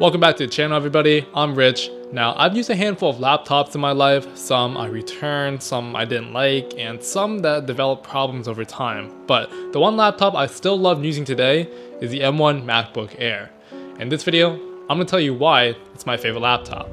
Welcome back to the channel, everybody. I'm Rich. Now, I've used a handful of laptops in my life. Some I returned, some I didn't like, and some that developed problems over time. But the one laptop I still love using today is the M1 MacBook Air. In this video, I'm going to tell you why it's my favorite laptop.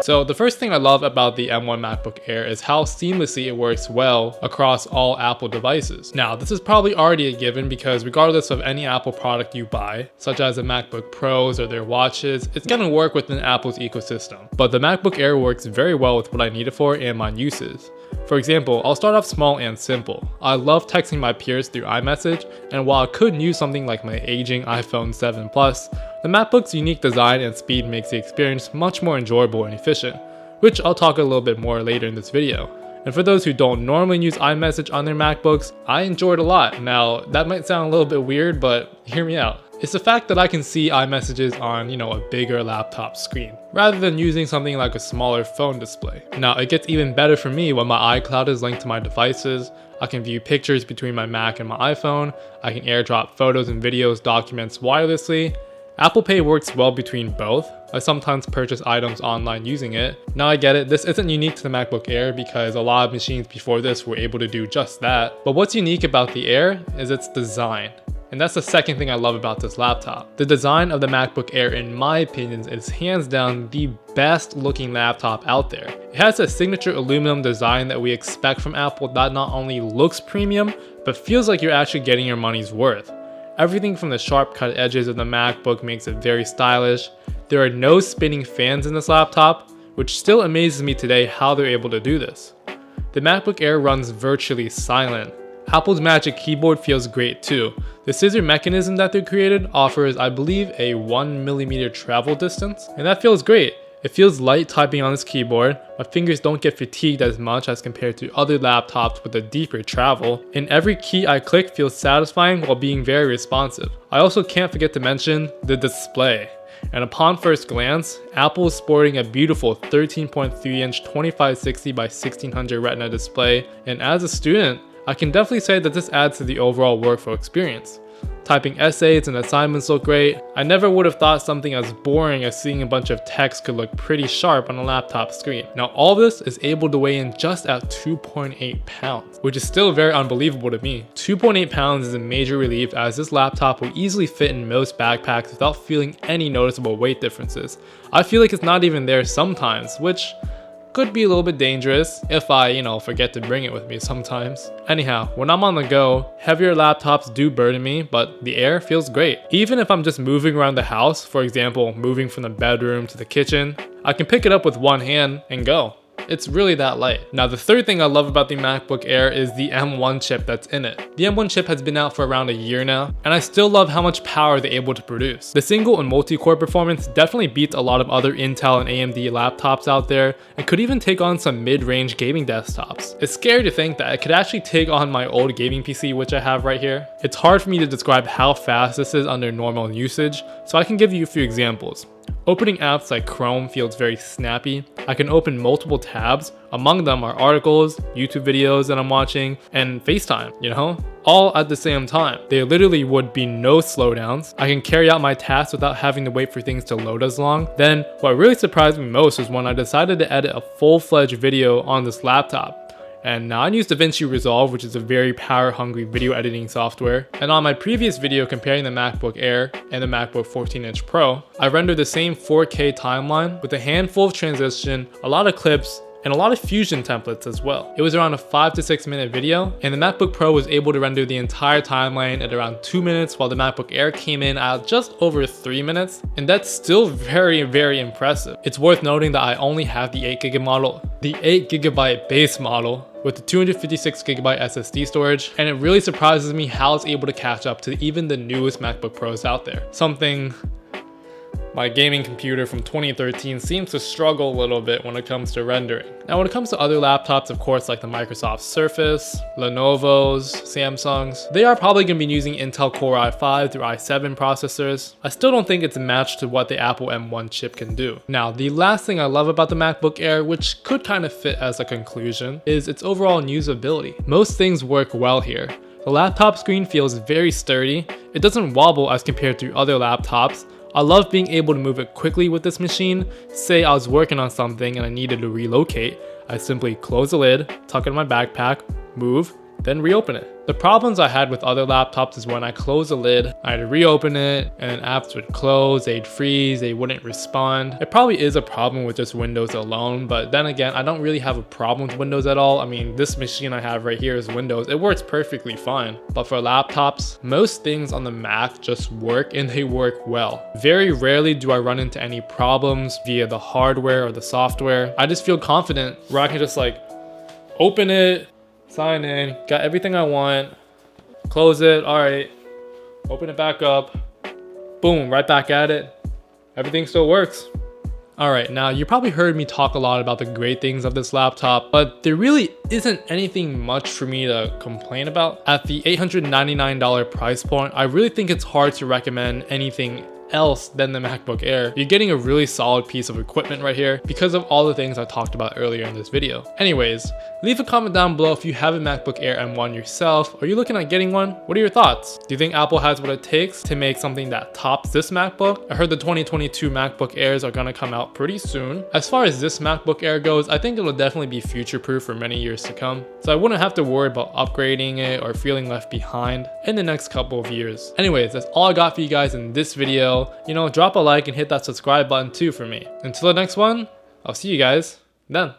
So the first thing I love about the M1 MacBook Air is how seamlessly it works well across all Apple devices. Now, this is probably already a given because regardless of any Apple product you buy, such as the MacBook Pros or their watches, it's gonna work within Apple's ecosystem. But the MacBook Air works very well with what I need it for and my uses. For example, I'll start off small and simple. I love texting my peers through iMessage, and while I could use something like my aging iPhone 7 Plus, the MacBook's unique design and speed makes the experience much more enjoyable and efficient, which I'll talk a little bit more later in this video. And for those who don't normally use iMessage on their MacBooks, I enjoy it a lot. Now, that might sound a little bit weird, but hear me out. It's the fact that I can see iMessages on, a bigger laptop screen, rather than using something like a smaller phone display. Now, it gets even better for me when my iCloud is linked to my devices. I can view pictures between my Mac and my iPhone. I can airdrop photos and videos, documents wirelessly. Apple Pay works well between both. I sometimes purchase items online using it. Now I get it, this isn't unique to the MacBook Air because a lot of machines before this were able to do just that. But what's unique about the Air is its design. And that's the second thing I love about this laptop. The design of the MacBook Air, in my opinion, is hands down the best looking laptop out there. It has a signature aluminum design that we expect from Apple that not only looks premium, but feels like you're actually getting your money's worth. Everything from the sharp cut edges of the MacBook makes it very stylish. There are no spinning fans in this laptop, which still amazes me today how they're able to do this. The MacBook Air runs virtually silent. Apple's Magic Keyboard feels great too. The scissor mechanism that they created offers, I believe, a 1mm travel distance, and that feels great. It feels light typing on this keyboard, my fingers don't get fatigued as much as compared to other laptops with a deeper travel, and every key I click feels satisfying while being very responsive. I also can't forget to mention the display. And upon first glance, Apple is sporting a beautiful 13.3-inch 2560 by 1600 Retina display, and as a student, I can definitely say that this adds to the overall workflow experience. Typing essays and assignments look great. I never would have thought something as boring as seeing a bunch of text could look pretty sharp on a laptop screen. Now, all this is able to weigh in just at 2.8 pounds, which is still very unbelievable to me. 2.8 pounds is a major relief as this laptop will easily fit in most backpacks without feeling any noticeable weight differences. I feel like it's not even there sometimes, which could be a little bit dangerous if I, forget to bring it with me sometimes. Anyhow, when I'm on the go, heavier laptops do burden me, but the Air feels great. Even if I'm just moving around the house, for example, moving from the bedroom to the kitchen, I can pick it up with one hand and go. It's really that light. Now, the third thing I love about the MacBook Air is the M1 chip that's in it. The M1 chip has been out for around a year now, and I still love how much power they're able to produce. The single and multi-core performance definitely beats a lot of other Intel and AMD laptops out there, and could even take on some mid-range gaming desktops. It's scary to think that it could actually take on my old gaming PC, which I have right here. It's hard for me to describe how fast this is under normal usage, so I can give you a few examples. Opening apps like Chrome feels very snappy. I can open multiple tabs. Among them are articles, YouTube videos that I'm watching, and FaceTime, all at the same time. There literally would be no slowdowns. I can carry out my tasks without having to wait for things to load as long. Then, what really surprised me most was when I decided to edit a full-fledged video on this laptop. And now I use DaVinci Resolve, which is a very power-hungry video editing software. And on my previous video comparing the MacBook Air and the MacBook 14-inch Pro, I rendered the same 4K timeline with a handful of transition, a lot of clips, and a lot of fusion templates as well. It was around a 5 to 6 minute video, and the MacBook Pro was able to render the entire timeline at around 2 minutes, while the MacBook Air came in at just over 3 minutes, and that's still very, very impressive. It's worth noting that I only have the 8GB model, the 8GB base model, with the 256GB SSD storage, and it really surprises me how it's able to catch up to even the newest MacBook Pros out there. Something My gaming computer from 2013 seems to struggle a little bit when it comes to rendering. Now when it comes to other laptops, of course, like the Microsoft Surface, Lenovo's, Samsung's, they are probably going to be using Intel Core i5 through i7 processors. I still don't think it's matched to what the Apple M1 chip can do. Now, the last thing I love about the MacBook Air, which could kind of fit as a conclusion, is its overall usability. Most things work well here. The laptop screen feels very sturdy. It doesn't wobble as compared to other laptops. I love being able to move it quickly with this machine. Say I was working on something and I needed to relocate. I simply close the lid, tuck it in my backpack, move, then reopen it. The problems I had with other laptops is when I close the lid, I had to reopen it, and apps would close, they'd freeze, they wouldn't respond. It probably is a problem with just Windows alone, but then again, I don't really have a problem with Windows at all. I mean, this machine I have right here is Windows. It works perfectly fine. But for laptops, most things on the Mac just work, and they work well. Very rarely do I run into any problems via the hardware or the software. I just feel confident where I can just like open it, sign in, got everything I want, close it, all right, open it back up, boom, right back at it. Everything still works. All right, now you probably heard me talk a lot about the great things of this laptop, but there really isn't anything much for me to complain about. At the $899 price point, I really think it's hard to recommend anything else than the MacBook Air. You're getting a really solid piece of equipment right here because of all the things I talked about earlier in this video. Anyways, leave a comment down below if you have a MacBook Air M1 yourself. Are you looking at getting one? What are your thoughts? Do you think Apple has what it takes to make something that tops this MacBook? I heard the 2022 MacBook Airs are gonna come out pretty soon. As far as this MacBook Air goes, I think it'll definitely be future-proof for many years to come. So I wouldn't have to worry about upgrading it or feeling left behind in the next couple of years. Anyways, that's all I got for you guys in this video. You know, drop a like and hit that subscribe button too for me. Until the next one, I'll see you guys then.